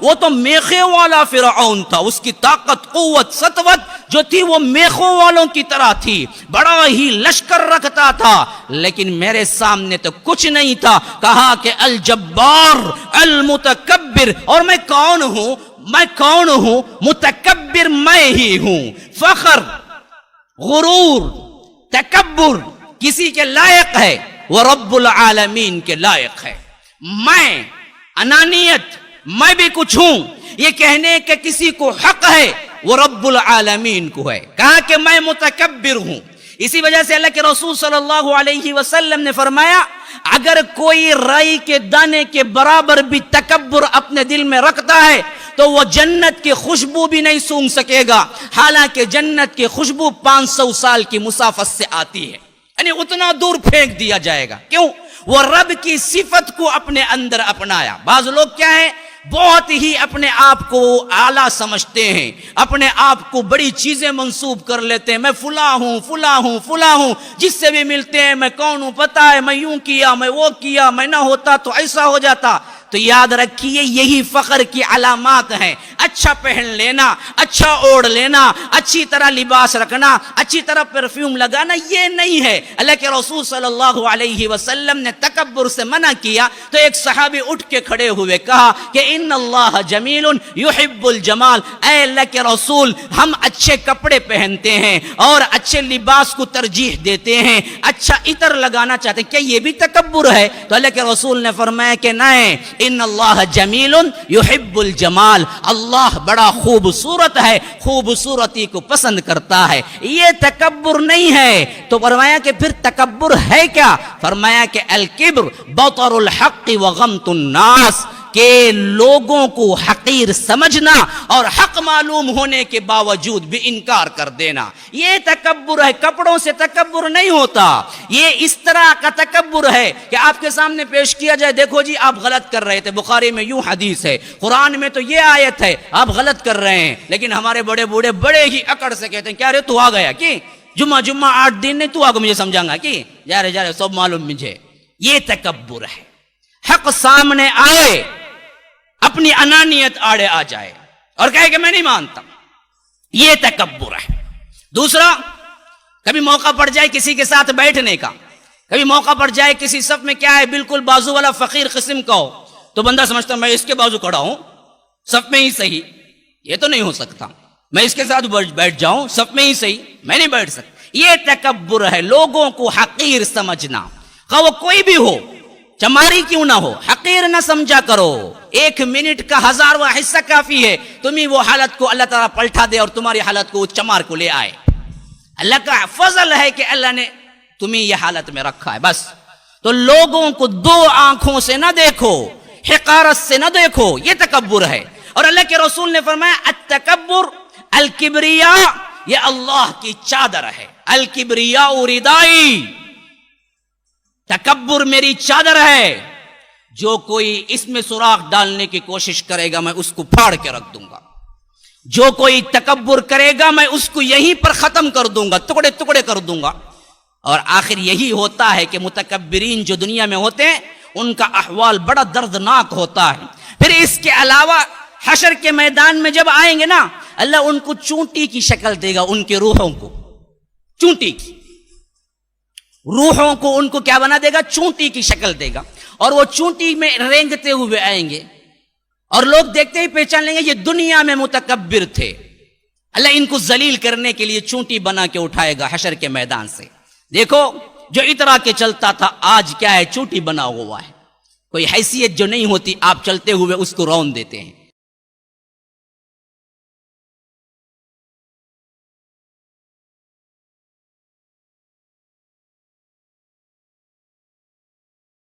وہ تو میخے والا فرعون تھا، اس کی طاقت قوت سطوت جو تھی وہ میخوں والوں کی طرح تھی، بڑا ہی لشکر رکھتا تھا، لیکن میرے سامنے تو کچھ نہیں تھا۔ کہا کہ الجبار المتکبر، اور میں کون ہوں؟ میں کون ہوں؟ متکبر میں ہی ہوں۔ فخر، غرور، تکبر کسی کے لائق ہے؟ وہ رب العالمین کے لائق ہے۔ میں، انانیت، میں بھی کچھ ہوں، یہ کہنے کہ کسی کو حق ہے وہ رب العالمین کو ہے۔ کہا کہ میں متکبر ہوں۔ اسی وجہ سے اللہ کے رسول صلی اللہ علیہ وسلم نے فرمایا اگر کوئی رائی کے دانے کے برابر بھی تکبر اپنے دل میں رکھتا ہے تو وہ جنت کی خوشبو بھی نہیں سونگھ سکے گا، حالانکہ جنت کی خوشبو 500 سال کی مسافت سے آتی ہے، یعنی اتنا دور پھینک دیا جائے گا۔ کیوں؟ وہ رب کی صفت کو اپنے اندر اپنایا۔ بعض لوگ کیا ہے، بہت ہی اپنے آپ کو اعلیٰ سمجھتے ہیں، اپنے آپ کو بڑی چیزیں منسوب کر لیتے ہیں، میں فلاں ہوں فلاں ہوں فلاں ہوں، جس سے بھی ملتے ہیں میں کون ہوں پتہ ہے، میں یوں کیا، میں وہ کیا، میں نہ ہوتا تو ایسا ہو جاتا۔ تو یاد رکھیے یہی فخر کی علامات ہیں۔ اچھا پہن لینا، اچھا اوڑھ لینا، اچھی طرح لباس رکھنا، اچھی طرح پرفیوم لگانا، یہ نہیں ہے۔ اللہ کے رسول صلی اللہ علیہ وسلم نے تکبر سے منع کیا تو ایک صحابی اٹھ کے کھڑے ہوئے، کہا کہ ان اللہ جمیل یحب الجمال، اے اللہ کے رسول ہم اچھے کپڑے پہنتے ہیں اور اچھے لباس کو ترجیح دیتے ہیں، اچھا عطر لگانا چاہتے ہیں، کیا یہ بھی تکبر ہے؟ تو اللہ کے رسول نے فرمایا کہ نہیں، ان اللہ جمیل یحب الجمال، اللہ بڑا خوبصورت ہے، خوبصورتی کو پسند کرتا ہے، یہ تکبر نہیں ہے۔ تو فرمایا کہ پھر تکبر ہے کیا؟ فرمایا کہ الکبر بطر الحق وغمط الناس، کہ لوگوں کو حقیر سمجھنا اور حق معلوم ہونے کے باوجود بھی انکار کر دینا، یہ تکبر ہے۔ کپڑوں سے تکبر نہیں ہوتا، یہ اس طرح کا تکبر ہے کہ آپ کے سامنے پیش کیا جائے، دیکھو جی آپ غلط کر رہے تھے، بخاری میں یوں حدیث ہے، قرآن میں تو یہ آیت ہے، آپ غلط کر رہے ہیں، لیکن ہمارے بڑے بوڑھے بڑے ہی اکڑ سے کہتے ہیں کیا رے تو آ گیا کہ جمعہ 8 دن نہیں تو آگے مجھے سمجھاؤں گا کہ جا رہے سب معلوم مجھے، یہ تکبر ہے۔ حق سامنے آئے، اپنی انانیت آڑے آ جائے اور کہے کہ میں نہیں مانتا، یہ تکبر ہے۔ دوسرا، کبھی موقع پڑ جائے کسی کے ساتھ بیٹھنے کا، کبھی موقع پڑ جائے کسی صف میں کیا ہے بالکل بازو والا فقیر قسم کا ہو، تو بندہ سمجھتا میں اس کے بازو کھڑا ہوں، صف میں ہی صحیح، یہ تو نہیں ہو سکتا، میں اس کے ساتھ بیٹھ جاؤں، صف میں ہی صحیح، میں نہیں بیٹھ سکتا، یہ تکبر ہے۔ لوگوں کو حقیر سمجھنا، خواہ وہ کوئی بھی ہو، چماری کیوں نہ ہو، حقیر نہ سمجھا کرو۔ 1 منٹ کا 1000واں حصہ کافی ہے، تمہیں وہ حالت کو اللہ تعالیٰ پلٹا دے اور تمہاری حالت کو چمار کو لے آئے۔ اللہ کا فضل ہے کہ اللہ نے تمہیں یہ حالت میں رکھا ہے، بس۔ تو لوگوں کو 2 آنکھوں سے نہ دیکھو، حقارت سے نہ دیکھو، یہ تکبر ہے۔ اور اللہ کے رسول نے فرمایا التکبر الکبریاء، یہ اللہ کی چادر ہے، الکبریاء ردائی، تکبر میری چادر ہے، جو کوئی اس میں سوراخ ڈالنے کی کوشش کرے گا میں اس کو پھاڑ کے رکھ دوں گا، جو کوئی تکبر کرے گا میں اس کو یہیں پر ختم کر دوں گا، ٹکڑے ٹکڑے کر دوں گا۔ اور آخر یہی ہوتا ہے کہ متکبرین جو دنیا میں ہوتے ہیں ان کا احوال بڑا دردناک ہوتا ہے۔ پھر اس کے علاوہ حشر کے میدان میں جب آئیں گے نا، اللہ ان کو چونٹی کی شکل دے گا، ان کے روحوں کو چونٹی کی، روحوں کو ان کو کیا بنا دے گا؟ چونٹی کی شکل دے گا، اور وہ چونٹی میں رینگتے ہوئے آئیں گے، اور لوگ دیکھتے ہی پہچان لیں گے یہ دنیا میں متکبر تھے۔ اللہ ان کو ذلیل کرنے کے لیے چونٹی بنا کے اٹھائے گا حشر کے میدان سے۔ دیکھو جو اترا کے چلتا تھا آج کیا ہے؟ چونٹی بنا ہوا ہے۔ کوئی حیثیت جو نہیں ہوتی آپ چلتے ہوئے اس کو رون دیتے ہیں۔